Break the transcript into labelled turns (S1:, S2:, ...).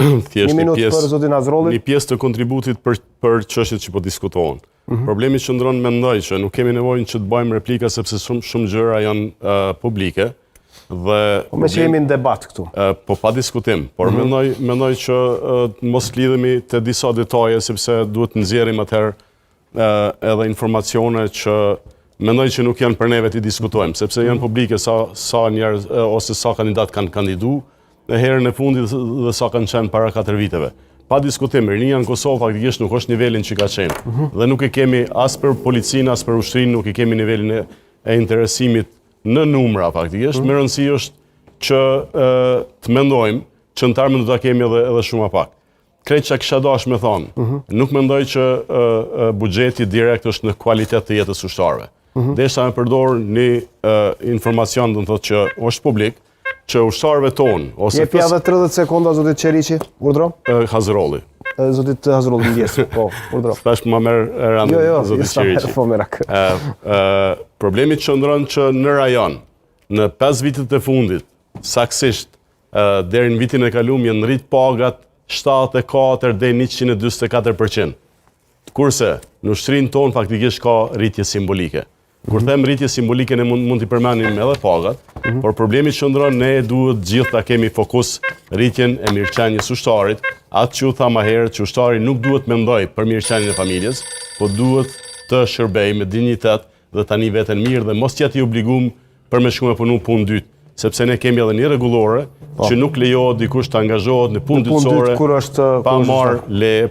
S1: thjesht
S2: Një minutë për zotin Azrolli.
S1: një pjesë të kontributit për çështjet që po diskutohen. Problemi qëndron mendoj që nuk kemi nevojë që të bëjmë replika sepse shumë gjëra janë publike dhe
S2: Po me që jemi në debat këtu.
S1: po pa diskutim, por mendoj që mos lidhemi te disa detaje sepse duhet nxjerrim atëherë edhe informacione që mendoj që nuk janë për neve të diskutojmë, sepse janë publike sa njerëz ose sa kandidat kanë kandidu në herën e fundit dhe sa kanë qenë para 4 viteve. Pa diskutim, rinia në Kosovë faktikisht nuk është nivelin që ka qenë. Dhe nuk e kemi as për policinë, as për ushtrinë, nuk e kemi nivelin e interesimit në numra faktikisht. Me rëndësi është që të mendojmë që në termen do ta kemi edhe shumë pak. Krejt që kisha dash me thonë, nuk mendoj që buxheti direkt është në kualitet të jetës ushtarëve. Desha me përdor një informacion do të thotë që është publik, që ushtarëve tonë ose
S2: Jepja edhe 30 sekonda zotit Qeriqi, urdhro?
S1: Hazrolli.
S2: Zotit Hazrolli ndjes, po, urdhro.
S1: Thash më merr randë zotit Qeriqi.
S2: Po merak.
S1: Problemi qëndron që në rajon, në 5 vitet e fundit, saksisht deri në vitin e kaluar janë rrit pagat 74 deri 144%. Kurse në ushtrinë tonë faktikisht ka rritje simbolike. Kur them rritje simbolike ne mund t'i përmendim edhe pagat, por problemi qëndron ne duhet gjithë ta kemi fokus rritjen e mirëqenies ushtarit, atë që u tha më herët që ushtari nuk duhet mendoj për mirëqenien e familjes, po duhet të shërbejë me dinjitet dhe tani veten mirë dhe mos jetë i obliguar për me shkuar punu punë dytë, sepse ne kemi edhe një rregullore që nuk lejohet dikush të angazhohet në punë dytësore pa marrë leje